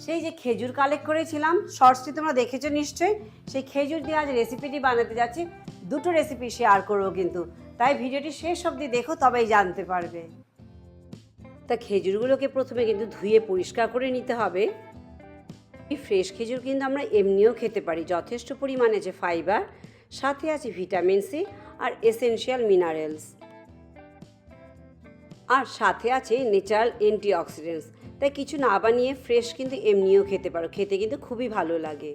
সেই যে খেজুর কালেক্ট করেছিলাম, শর্টসটি তোমরা দেখেছো নিশ্চয়ই। সেই খেজুর দিয়ে আজ রেসিপিটি বানাতে যাচ্ছি। দুটো রেসিপি শেয়ার করবো কিন্তু, তাই ভিডিওটি শেষ অবধি দেখো, তবেই জানতে পারবে। তা খেজুরগুলোকে প্রথমে কিন্তু ধুয়ে পরিষ্কার করে নিতে হবে। এই ফ্রেশ খেজুর কিন্তু আমরা এমনিও খেতে পারি, যথেষ্ট পরিমাণে যে ফাইবার, সাথে আছে ভিটামিন সি আর এসেনশিয়াল মিনারেলস, আর সাথে আছে ন্যাচারাল অ্যান্টিঅক্সিডেন্টস। তাই কিছু না বানিয়ে ফ্রেশ কিন্তু এমনিও খেতে পারো, খেতে কিন্তু খুবই ভালো লাগে।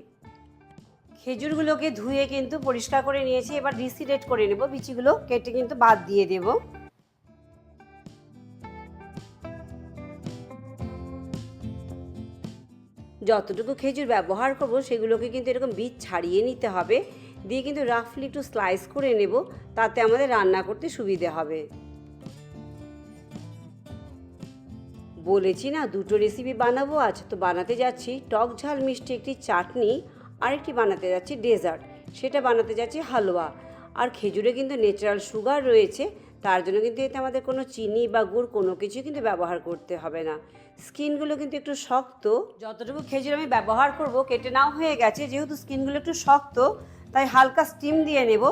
খেজুরগুলোকে ধুয়ে কিন্তু পরিষ্কার করে নিয়েছি, এবার ডিসিডেট করে নেব, বিচিগুলো কেটে কিন্তু বাদ দিয়ে দেব। যতটুকু খেজুর ব্যবহার করব সেগুলোকে কিন্তু এরকম বীজ ছাড়িয়ে নিতে হবে, দিয়ে কিন্তু রাফলি একটু স্লাইস করে নেব, তাতে আমাদের রান্না করতে সুবিধে হবে। বলেছি না দুটো রেসিপি বানাবো আজ, তো বানাতে যাচ্ছি টক ঝাল মিষ্টি একটি চাটনি, আরেকটি বানাতে যাচ্ছি ডেজার্ট, সেটা বানাতে যাচ্ছি হালুয়া। আর খেজুরে কিন্তু ন্যাচারাল সুগার রয়েছে, তার জন্য কিন্তু এতে আমাদের কোনো চিনি বা গুড় কোনো কিছু কিন্তু ব্যবহার করতে হবে না। স্কিনগুলো কিন্তু একটু শক্ত, যতটুকু খেজুর আমি ব্যবহার করব কেটে নাও হয়ে গেছে, যেহেতু স্কিনগুলো একটু শক্ত তাই হালকা স্টিম দিয়ে নেব,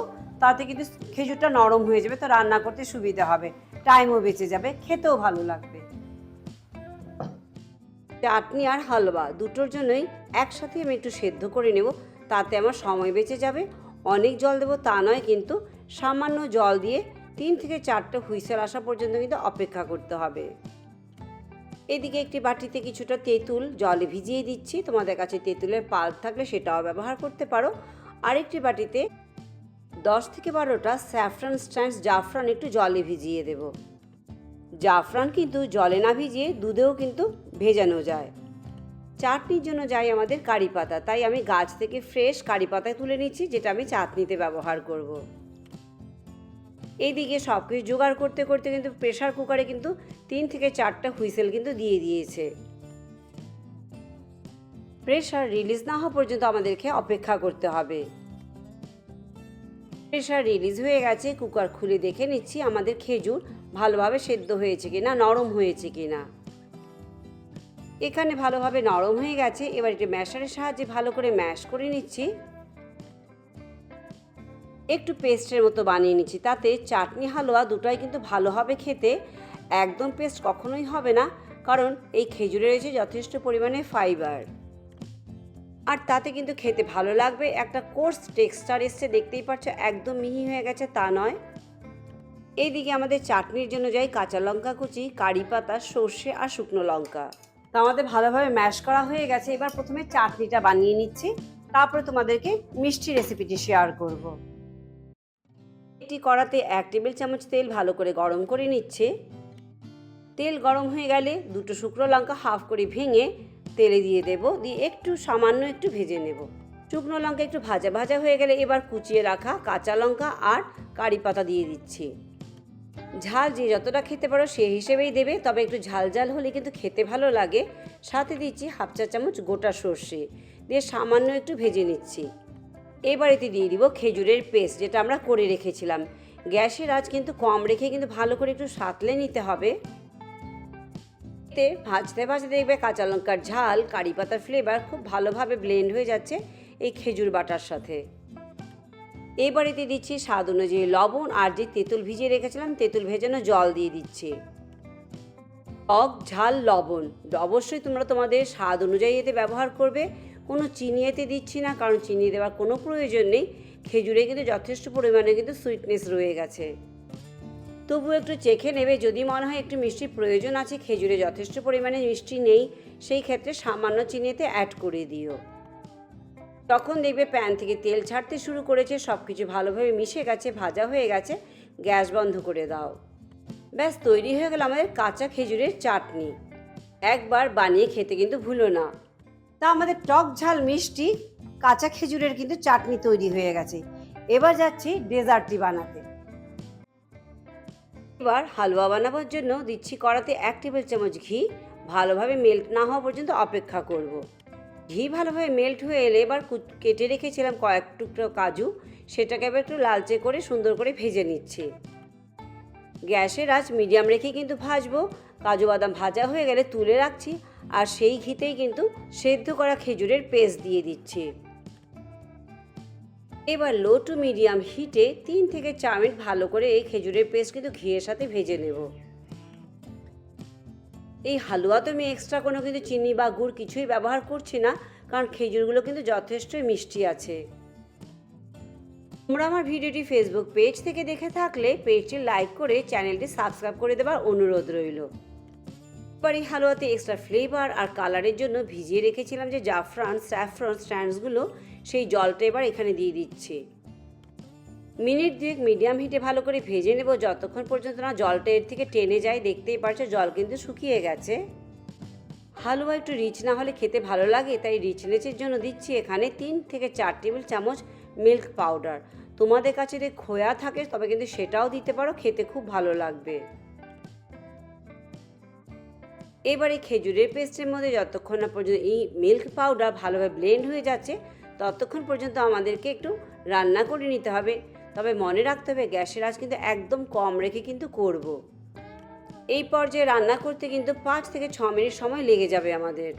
তাতে কিন্তু খেজুরটা নরম হয়ে যাবে, তো রান্না করতে সুবিধা হবে, টাইমও বেঁচে যাবে, খেতেও ভালো লাগবে। চাটনি আর হালুয়া দুটোর জন্যই একসাথে আমি একটু সেদ্ধ করে নেব, তাতে আমার সময় বেঁচে যাবে। অনেক জল দেবো তা নয়, কিন্তু সামান্য জল দিয়ে 3 থেকে 4টা হুইসেল আসা পর্যন্ত কিন্তু অপেক্ষা করতে হবে। এদিকে একটি বাটিতে কিছুটা তেঁতুল জলে ভিজিয়ে দিচ্ছি, তোমাদের কাছে তেঁতুলের পাল্প থাকলে সেটাও ব্যবহার করতে পারো। আরেকটি বাটিতে 10 থেকে 12টা স্যাফরান স্ট্যান্ডস জাফরান একটু জলে ভিজিয়ে দেব। জাফরান কিন্তু জলে না ভিজিয়ে দুধেও কিন্তু ভেজানো যায়। চাটনির জন্য যাই আমাদের কারি পাতা, তাই আমি গাছ থেকে ফ্রেশ কারি পাতা তুলে নিচ্ছি, যেটা আমি চাটনিতে ব্যবহার করব। এইদিকে সব কিছু জোগাড় করতে করতে কিন্তু প্রেশার কুকারে কিন্তু 3 থেকে 4টা হুইসেল কিন্তু দিয়ে দিয়েছে। প্রেশার রিলিজ না হওয়া পর্যন্ত আমাদেরকে অপেক্ষা করতে হবে। প্রেশার রিলিজ হয়ে গেছে, কুকার খুলে দেখে নিচ্ছি আমাদের খেজুর ভালোভাবে সেদ্ধ হয়েছে কিনা, নরম হয়েছে কিনা। এখানে ভালোভাবে নরম হয়ে গেছে, এবার এটা ম্যাশারের সাহায্যে ভালো করে ম্যাশ করে নিচ্ছি, একটু পেস্টের মতো বানিয়ে নিচ্ছি, তাতে চাটনি হালুয়া দুটোই কিন্তু ভালো হবে খেতে। একদম পেস্ট কখনোই হবে না, কারণ এই খেজুরে রয়েছে যথেষ্ট পরিমাণে ফাইবার, আর তাতে কিন্তু খেতে ভালো লাগবে। একটা কোর্স টেক্সচার এসছে, দেখতেই পাচ্ছ, একদম মিহি হয়ে গেছে তা নয়। এইদিকে আমাদের চাটনির জন্য যাই কাঁচা লঙ্কা কুচি, কারি পাতা, সর্ষে আর শুকনো লঙ্কা। তা আমাদের ভালোভাবে ম্যাশ করা হয়ে গেছে, এবার প্রথমে চাটনিটা বানিয়ে নিচ্ছি, তারপরে তোমাদেরকে মিষ্টি রেসিপিটি শেয়ার করব। একটি কড়াতে 1 টেবিল চামচ তেল ভালো করে গরম করে নিচ্ছে। তেল গরম হয়ে গেলে দুটো শুকনো লঙ্কা হাফ করে ভেঙে তেলে দিয়ে দেব, দিয়ে একটু সামান্য একটু ভেজে নেব। শুকনো লঙ্কা একটু ভাজা ভাজা হয়ে গেলে এবার কুচিয়ে রাখা কাঁচা লঙ্কা আর কারি পাতা দিয়ে দিচ্ছি। ঝাল যে যতটা খেতে পারো সেই হিসেবেই দেবে, তবে একটু ঝাল ঝাল হলে কিন্তু খেতে ভালো লাগে। সাথে দিচ্ছি হাফ চা চামচ গোটা সর্ষে, দিয়ে সামান্য একটু ভেজে নিচ্ছি। এবার এতে দিয়ে দিব খেজুরের পেস্ট, যেটা আমরা করে রেখেছিলাম। গ্যাসের আঁচ কিন্তু কম রেখে কিন্তু ভালো করে একটু সাঁতলে নিতে হবে। এতে ভাজতে ভাজতে দেখবে কাঁচা লঙ্কার ঝাল, কারি পাতার ফ্লেভার খুব ভালোভাবে ব্লেন্ড হয়ে যাচ্ছে এই খেজুর বাটার সাথে। এবার এতে দিচ্ছি স্বাদ অনুযায়ী লবণ, আর যে তেঁতুল ভিজিয়ে রেখেছিলাম তেঁতুল ভেজানো জল দিয়ে দিচ্ছি। টক ঝাল লবণ অবশ্যই তোমরা তোমাদের স্বাদ অনুযায়ী এতে ব্যবহার করবে, কোনো চিনি এতে দিচ্ছি না, কারণ চিনি দেওয়ার কোনো প্রয়োজন নেই। খেজুরে কিন্তু যথেষ্ট পরিমাণে কিন্তু সুইটনেস রয়ে গেছে। তবুও একটু চেখে নেবে, যদি মনে হয় একটু মিষ্টির প্রয়োজন আছে, খেজুরে যথেষ্ট পরিমাণে মিষ্টি নেই, সেই ক্ষেত্রে সামান্য চিনিতে অ্যাড করে দিও। তখন দেখবে প্যান থেকে তেল ছাড়তে শুরু করেছে, সব কিছু ভালোভাবে মিশে গেছে, ভাজা হয়ে গেছে, গ্যাস বন্ধ করে দাও। ব্যাস তৈরি হয়ে গেল আমাদের কাঁচা খেজুরের চাটনি। একবার বানিয়ে খেতে কিন্তু ভুলো না। তা আমাদের টক ঝাল মিষ্টি কাঁচা খেজুরের কিন্তু চাটনি তৈরি হয়ে গেছে। এবার যাচ্ছি ডেজার্টটি বানাতে। এবার হালুয়া বানাবার জন্য দিচ্ছি কড়াতে 1 টেবিল চামচ ঘি, ভালোভাবে মেল্ট না হওয়া পর্যন্ত অপেক্ষা করব। ঘি ভালোভাবে মেল্ট হয়ে এলে এবার কেটে রেখেছিলাম কয়েক টুকরো কাজু, সেটাকে এবার একটু লালচে করে সুন্দর করে ভেজে নিচ্ছি। গ্যাসের আঁচ মিডিয়াম রেখে কিন্তু ভাজবো। কাজু বাদাম ভাজা হয়ে গেলে তুলে রাখছি, আর সেই ঘিতেই কিন্তু সেদ্ধ করা খেজুরের পেস্ট দিয়ে দিচ্ছি। এবার লো টু মিডিয়াম হিটে 3 থেকে 4 মিনিট ভালো করে এই খেজুরের পেস্ট কিন্তু ঘিয়ের সাথে ভেজে নেব। এই হালুয়াতে আমি এক্সট্রা কোনো কিন্তু চিনি বা গুড় কিছুই ব্যবহার করছি না, কারণ খেজুরগুলো কিন্তু যথেষ্টই মিষ্টি আছে। তোমরা আমার ভিডিওটি ফেসবুক পেজ থেকে দেখে থাকলে পেজটি লাইক করে চ্যানেলটি সাবস্ক্রাইব করে দেওয়ার অনুরোধ রইল। এবার এই হালুয়াতে এক্সট্রা ফ্লেভার আর কালারের জন্য ভিজিয়ে রেখেছিলাম যে জাফরান স্যাফরন স্ট্যান্ডসগুলো, সেই জলটা এবার এখানে দিয়ে দিচ্ছি। মিনিট 2 মিডিয়াম হিটে ভালো করে ভেজে নেব, যতক্ষণ পর্যন্ত না জলটা এর থেকে টেনে যায়। দেখতেই পারছো জল কিন্তু শুকিয়ে গেছে। হালুয়া একটু রিচ না হলে খেতে ভালো লাগে, তাই রিচনেসের জন্য দিচ্ছি এখানে 3 থেকে 4 টেবিল চামচ মিল্ক পাউডার। তোমাদের কাছে যদি খোয়া থাকে তবে কিন্তু সেটাও দিতে পারো, খেতে খুব ভালো লাগবে। এবারে খেজুরের পেস্টের মধ্যে যতক্ষণ না পর্যন্ত এই মিল্ক পাউডার ভালোভাবে ব্লেন্ড হয়ে যাচ্ছে ততক্ষণ পর্যন্ত আমাদেরকে একটু রান্না করে নিতে হবে। তবে মনে রাখতে হবে গ্যাসের আঁচ কিন্তু একদম কম রেখে কিন্তু করব। এই পর্যায়ে রান্না করতে কিন্তু 5 থেকে 6 মিনিট সময় লেগে যাবে আমাদের।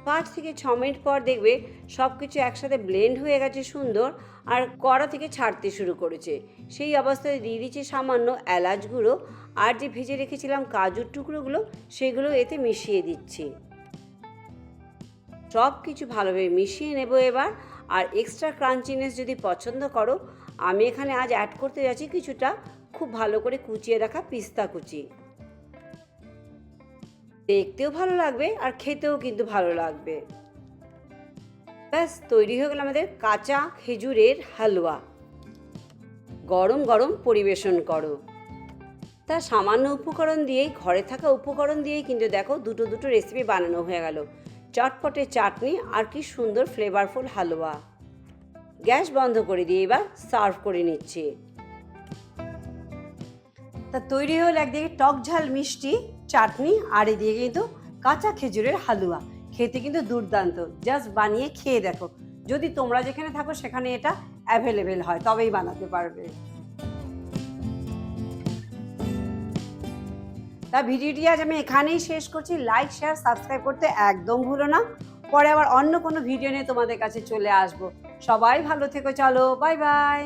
5 থেকে 6 মিনিট পর দেখবে সব কিছু একসাথে ব্লেন্ড হয়ে গেছে সুন্দর, আর কড়া থেকে ছাড়তে শুরু করেছে। সেই অবস্থায় দিয়ে দিচ্ছি সামান্য এলাচ গুঁড়ো, আর যে ভেজে রেখেছিলাম কাজুর টুকরোগুলো সেগুলো এতে মিশিয়ে দিচ্ছি। সব কিছু ভালোভাবে মিশিয়ে নেব এবার। আর এক্সট্রা ক্রাঞ্চিনেস যদি পছন্দ করো, আমি এখানে আজ অ্যাড করতে যাচ্ছি কিছুটা খুব ভালো করে কুচিয়ে রাখা পিস্তা কুচি। দেখতেও ভালো লাগবে আর খেতেও কিন্তু ভালো লাগবে। ব্যাস তৈরি হয়ে গেল আমাদের কাঁচা খেজুরের হালুয়া। গরম গরম পরিবেশন করো। তা সামান্য উপকরণ দিয়েই, ঘরে থাকা উপকরণ দিয়েই কিন্তু দেখো দুটো রেসিপি বানানো হয়ে গেল। চটপটে চাটনি আর কি সুন্দর ফ্লেভারফুল হালুয়া। গ্যাস বন্ধ করে দিয়ে এবার সার্ভ করে নিচ্ছি। তা তৈরি হলো একদিকে টক ঝাল মিষ্টি চাটনি, আর এদিকে কিন্তু কাঁচা খেজুরের হালুয়া। খেতে কিন্তু দুর্দান্ত, জাস্ট বানিয়ে খেয়ে দেখো। যদি তোমরা যেখানে থাকো সেখানে এটা অ্যাভেলেবেল হয় তবেই বানাতে পারবে। তা ভিডিওটি আজ আমি এখানেই শেষ করছি। লাইক শেয়ার সাবস্ক্রাইব করতে একদম ভুলো না। পরে আবার অন্য কোনো ভিডিও নিয়ে তোমাদের কাছে চলে আসবো। সবাই ভালো থেকো, চলো বাই বাই।